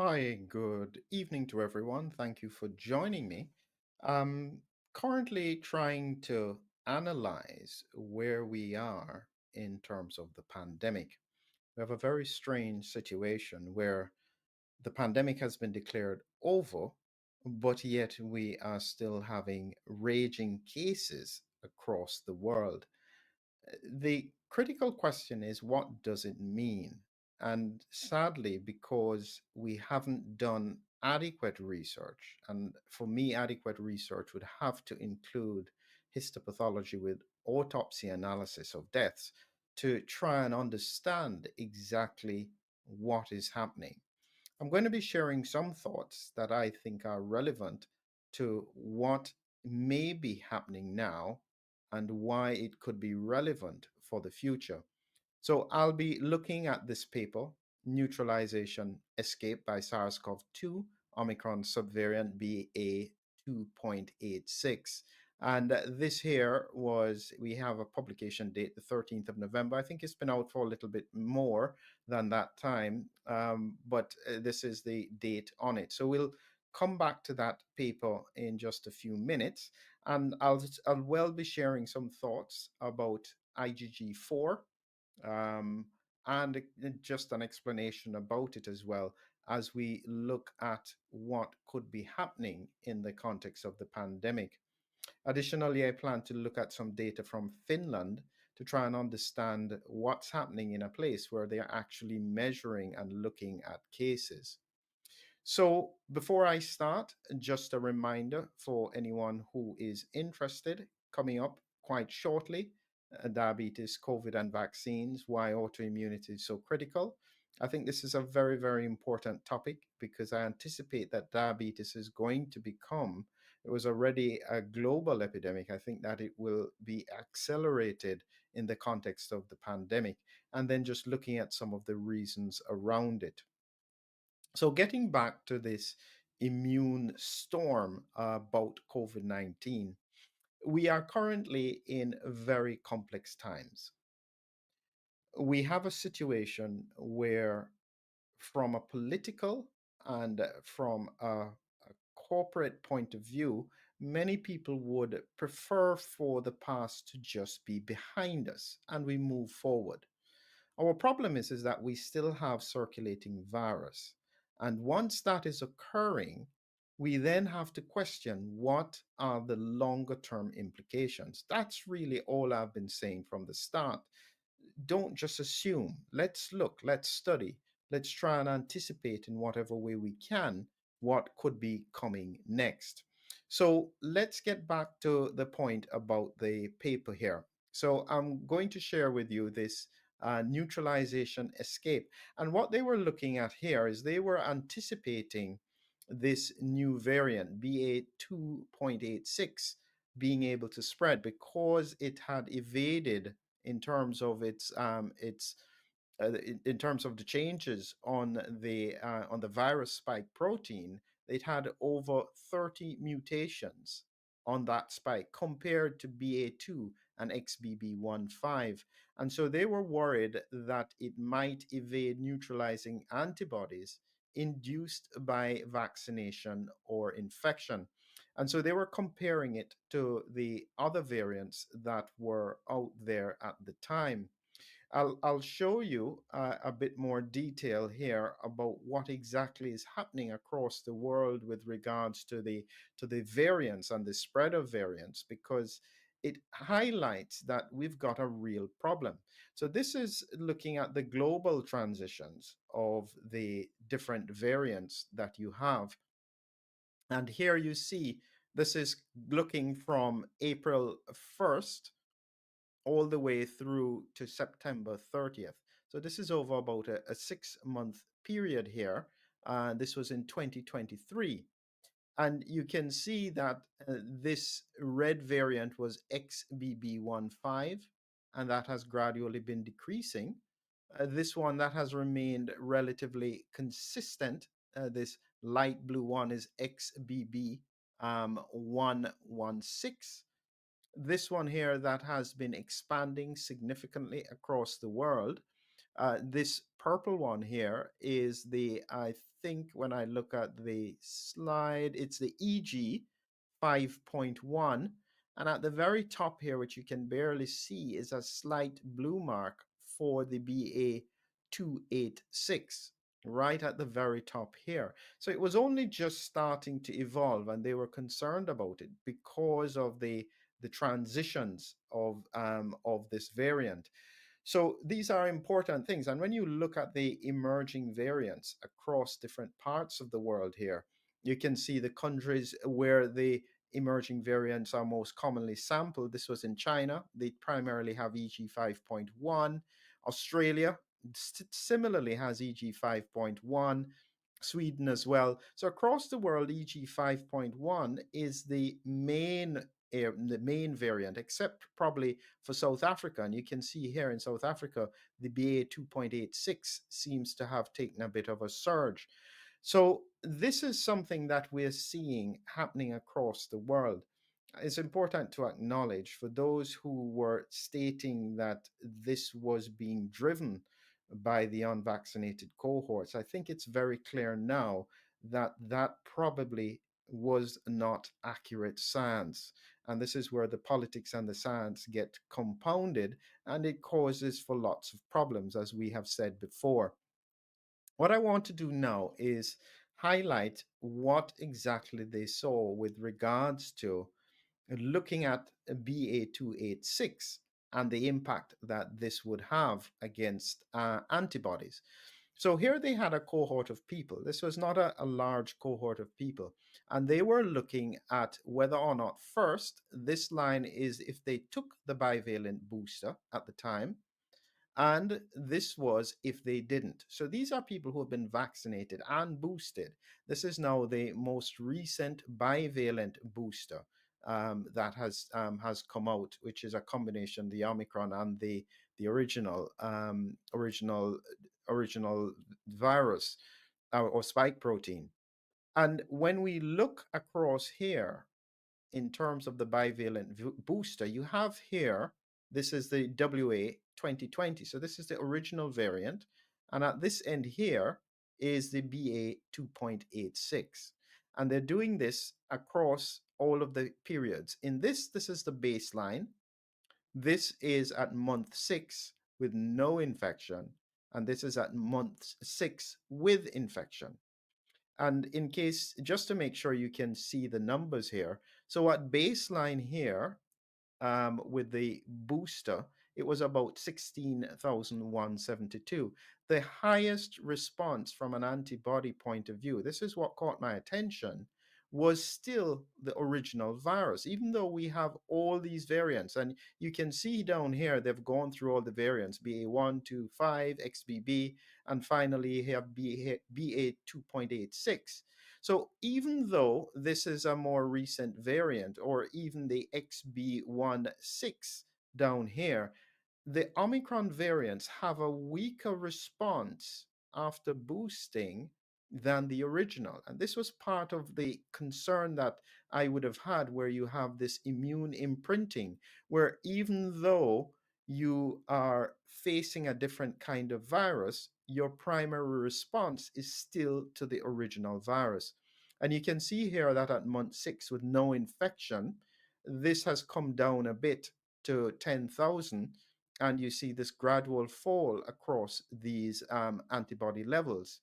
Hi, good evening to everyone. Thank you for joining me. I'm currently trying to analyze where we are in terms of the pandemic. We have a very strange situation where the pandemic has been declared over, but yet we are still having raging cases across the world. The critical question is, what does it mean? And sadly, because we haven't done adequate research, and for me, adequate research would have to include histopathology with autopsy analysis of deaths to try and understand exactly what is happening. I'm going to be sharing some thoughts that I think are relevant to what may be happening now and why it could be relevant for the future. So I'll be looking at this paper, Neutralization Escape by SARS-CoV-2 Omicron Subvariant BA2.86. And this here we have a publication date, the 13th of November. I think it's been out for a little bit more than that time, but this is the date on it. So we'll come back to that paper in just a few minutes. And I'll well be sharing some thoughts about IgG4, um, and just an explanation about it as well as we look at what could be happening in the context of the pandemic. Additionally, I plan to look at some data from Finland to try and understand what's happening in a place where they are actually measuring and looking at cases. So, before I start, just a reminder for anyone who is interested, coming up quite shortly, diabetes, COVID, and vaccines, why autoimmunity is so critical. I think this is a very, very important topic because I anticipate that diabetes is going to become, it was already a global epidemic. I think that it will be accelerated in the context of the pandemic, and then just looking at some of the reasons around it. So, getting back to this immune storm about COVID 19, we are currently in very complex times. We have a situation where, from a political and from a corporate point of view, many people would prefer for the past to just be behind us and we move forward. Our problem is that we still have circulating virus. And once that is occurring, we then have to question what are the longer term implications. That's really all I've been saying from the start. Don't just assume. Let's look, let's study, let's try and anticipate in whatever way we can what could be coming next. So let's get back to the point about the paper here. So I'm going to share with you this neutralization escape. And what they were looking at here is they were anticipating this new variant, BA2.86, being able to spread because it had evaded in terms of its in terms of the changes on the virus spike protein. It had over 30 mutations on that spike compared to BA2 and XBB.1.5. And so they were worried that it might evade neutralizing antibodies induced by vaccination or infection. And so they were comparing it to the other variants that were out there at the time. I'll show you a bit more detail here about what exactly is happening across the world with regards to the variants and the spread of variants, because it highlights that we've got a real problem. So this is looking at the global transitions of the different variants that you have. And here you see this is looking from April 1st all the way through to September 30th. So this is over about a 6 month period here. This was in 2023. And you can see that this red variant was XBB.1.5, and that has gradually been decreasing. This one that has remained relatively consistent. This light blue one is XBB 116. This one here that has been expanding significantly across the world. This purple one here is the, I think when I look at the slide, it's the EG 5.1. And at the very top here, which you can barely see, is a slight blue mark for the BA 286, right at the very top here. So it was only just starting to evolve, and they were concerned about it because of the transitions of this variant. So these are important things. And when you look at the emerging variants across different parts of the world here, you can see the countries where the emerging variants are most commonly sampled. This was in China. They primarily have EG 5.1. Australia similarly has EG 5.1. Sweden as well. So across the world, EG 5.1 is the main variant, except probably for South Africa. And you can see here in South Africa, the BA 2.86 seems to have taken a bit of a surge. So this is something that we're seeing happening across the world. It's important to acknowledge for those who were stating that this was being driven by the unvaccinated cohorts. I think it's very clear now that that probably was not accurate science. And this is where the politics and the science get compounded, and it causes for lots of problems, as we have said before. What I want to do now is highlight what exactly they saw with regards to looking at BA286 and the impact that this would have against antibodies. So here they had a cohort of people. This was not a large cohort of people. And they were looking at whether or not, first, this line is if they took the bivalent booster at the time, and this was if they didn't. So these are people who have been vaccinated and boosted. This is now the most recent bivalent booster that has come out, which is a combination the Omicron and the original virus or spike protein. And when we look across here, in terms of the bivalent booster, you have here, this is the WA 2020. So this is the original variant. And at this end here is the BA 2.86. And they're doing this across all of the periods. In this is the baseline. This is at month 6 with no infection. And this is at month 6 with infection. And in case, just to make sure you can see the numbers here. So at baseline here, with the booster, it was about 16,172. The highest response from an antibody point of view, this is what caught my attention, was still the original virus, even though we have all these variants. And you can see down here, they've gone through all the variants, BA1, 2, 5, XBB, and finally here BA 2.86. So even though this is a more recent variant, or even the XB16 down here, the Omicron variants have a weaker response after boosting than the original. And this was part of the concern that I would have had, where you have this immune imprinting, where even though you are facing a different kind of virus, your primary response is still to the original virus. And you can see here that at month 6, with no infection, this has come down a bit to 10,000, and you see this gradual fall across these antibody levels.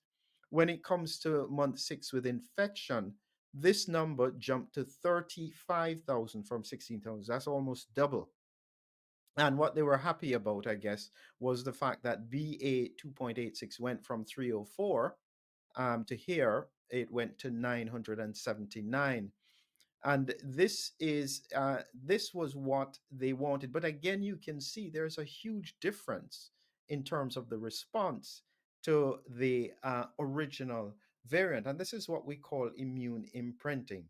When it comes to month 6 with infection, this number jumped to 35,000 from 16,000. That's almost double. And what they were happy about, I guess, was the fact that BA 2.86 went from 304 to here, it went to 979. And this was what they wanted. But again, you can see there's a huge difference in terms of the response to the original variant. And this is what we call immune imprinting.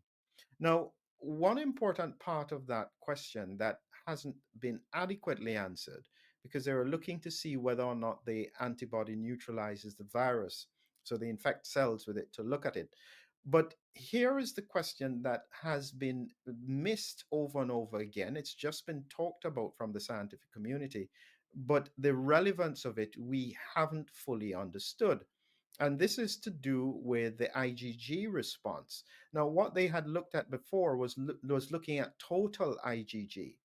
Now, one important part of that question that hasn't been adequately answered, because they were looking to see whether or not the antibody neutralizes the virus. So they infect cells with it to look at it. But here is the question that has been missed over and over again. It's just been talked about from the scientific community. but the relevance of it we haven't fully understood. And this is to do with the IgG response. Now, what they had looked at before was looking at total IgG.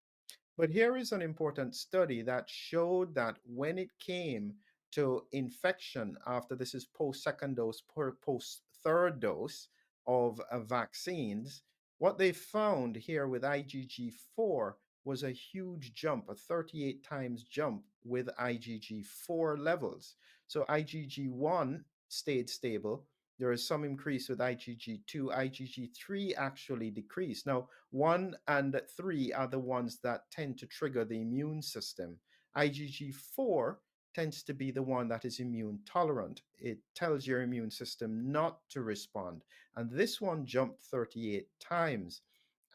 But here is an important study that showed that when it came to infection after this is post second dose, post third dose of vaccines, what they found here with IgG4 was a huge jump, a 38 times jump with IgG4 levels. So IgG1 stayed stable. There is some increase with IgG2. IgG3 actually decreased. Now, 1 and 3 are the ones that tend to trigger the immune system. IgG4 tends to be the one that is immune tolerant. It tells your immune system not to respond. And this one jumped 38 times.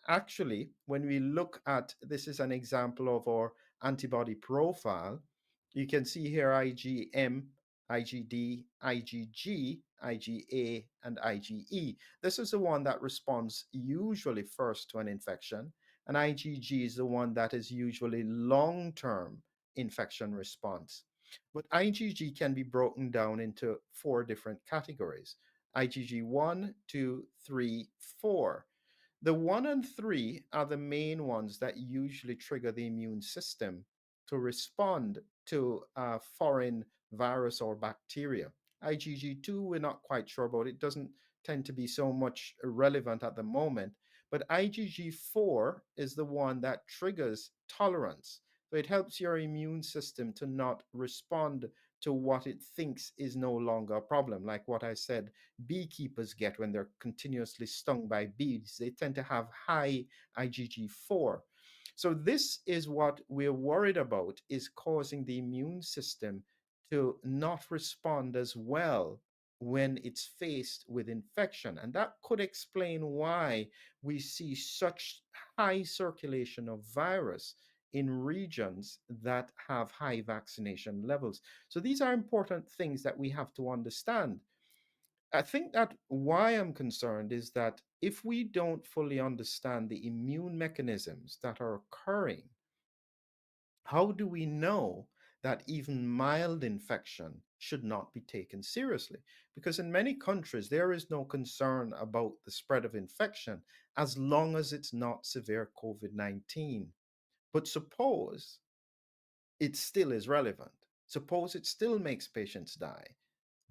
Actually, when we look at this, is an example of our antibody profile. You can see here IgM, IgD, IgG, IgA, and IgE. This is the one that responds usually first to an infection, and IgG is the one that is usually long term infection response. But IgG can be broken down into four different categories: IgG 1, 2, 3, 4. The one and three are the main ones that usually trigger the immune system to respond to a foreign virus or bacteria. IgG2, we're not quite sure about. It doesn't tend to be so much relevant at the moment. But IgG4 is the one that triggers tolerance. So it helps your immune system to not respond to what it thinks is no longer a problem. Like what I said, beekeepers get when they're continuously stung by bees. They tend to have high IgG4. So this is what we're worried about, is causing the immune system to not respond as well when it's faced with infection. And that could explain why we see such high circulation of virus in regions that have high vaccination levels. So these are important things that we have to understand. I think that why I'm concerned is that if we don't fully understand the immune mechanisms that are occurring, how do we know that even mild infection should not be taken seriously? Because in many countries, there is no concern about the spread of infection as long as it's not severe COVID 19. But suppose it still is relevant. Suppose it still makes patients die,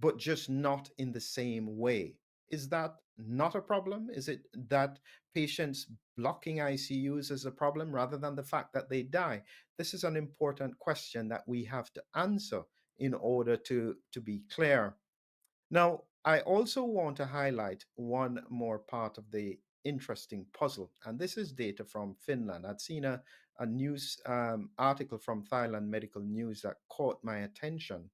but just not in the same way. Is that not a problem? Is it that patients blocking ICUs is a problem rather than the fact that they die? This is an important question that we have to answer in order to be clear. Now, I also want to highlight one more part of the interesting puzzle, and this is data from Finland. I'd seen a news article from Thailand Medical News that caught my attention,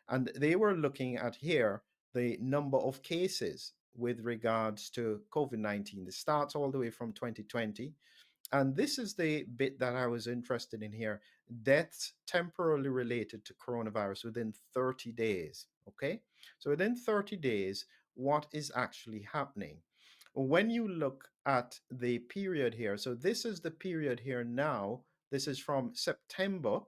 and they were looking at here the number of cases with regards to COVID 19. It starts all the way from 2020, and this is the bit that I was interested in here: deaths temporarily related to coronavirus within 30 days. Okay. So within 30 days, what is actually happening? When you look at the period here, so this is the period here now, this is from September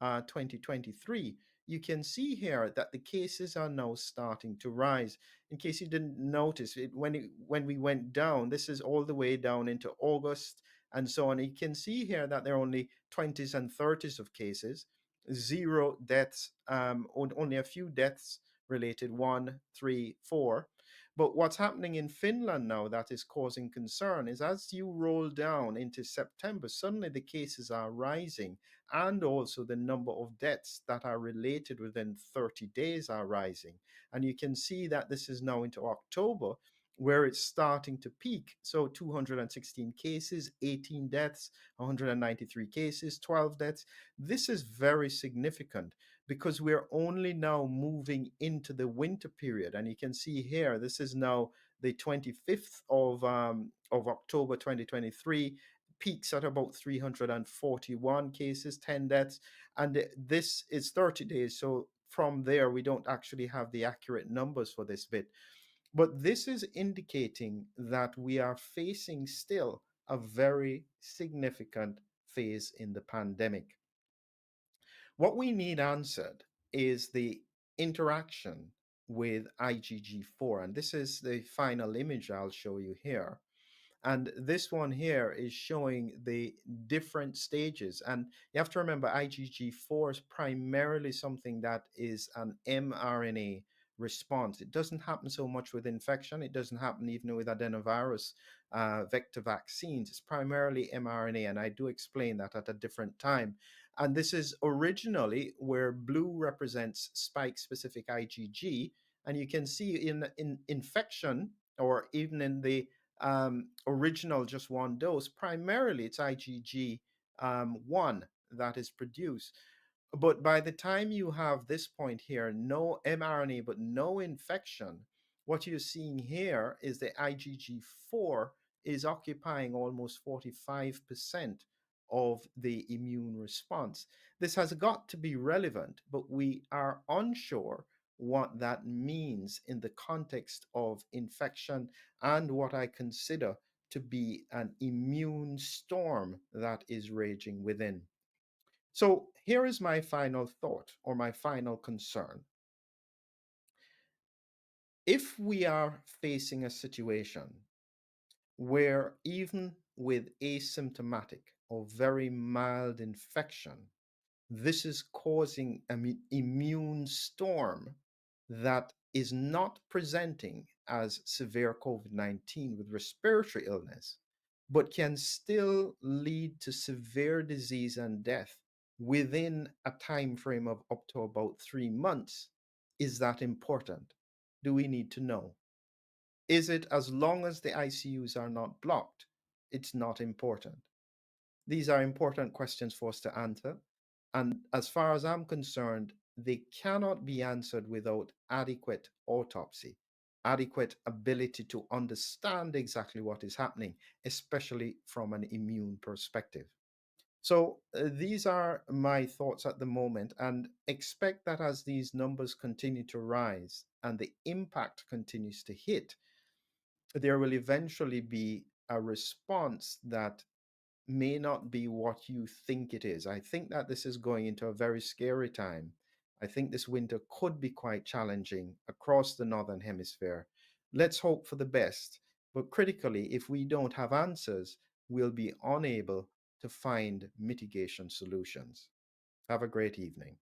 2023. You can see here that the cases are now starting to rise. In case you didn't notice it, when we went down, this is all the way down into August and so on. You can see here that there are only 20s and 30s of cases, zero deaths, only a few deaths related, one, three, four. But what's happening in Finland now that is causing concern is as you roll down into September, suddenly the cases are rising, and also the number of deaths that are related within 30 days are rising. And you can see that this is now into October, where it's starting to peak. So 216 cases, 18 deaths, 193 cases, 12 deaths. This is very significant because we're only now moving into the winter period. And you can see here, this is now the 25th of October 2023, peaks at about 341 cases, 10 deaths. And this is 30 days. So from there, we don't actually have the accurate numbers for this bit. But this is indicating that we are facing still a very significant phase in the pandemic. What we need answered is the interaction with IgG4. And this is the final image I'll show you here. And this one here is showing the different stages. And you have to remember IgG4 is primarily something that is an mRNA response. It doesn't happen so much with infection. It doesn't happen even with adenovirus vector vaccines. It's primarily mRNA. And I do explain that at a different time. And this is originally where blue represents spike specific IgG. And you can see in infection or even in the original just one dose, primarily it's IgG 1 that is produced. But by the time you have this point here, no mRNA, but no infection, what you're seeing here is the IgG4 is occupying almost 45% of the immune response. This has got to be relevant, but we are unsure what that means in the context of infection and what I consider to be an immune storm that is raging within. So here is my final thought or my final concern. If we are facing a situation where even with asymptomatic or very mild infection, this is causing an immune storm that is not presenting as severe COVID-19 with respiratory illness, but can still lead to severe disease and death within a time frame of up to about 3 months. Is that important? Do we need to know? Is it as long as the ICUs are not blocked, it's not important? These are important questions for us to answer. And as far as I'm concerned, they cannot be answered without adequate autopsy, adequate ability to understand exactly what is happening, especially from an immune perspective. So, these are my thoughts at the moment, and expect that as these numbers continue to rise and the impact continues to hit, there will eventually be a response that may not be what you think it is. I think that this is going into a very scary time. I think this winter could be quite challenging across the Northern Hemisphere. Let's hope for the best. But critically, if we don't have answers, we'll be unable to find mitigation solutions. Have a great evening.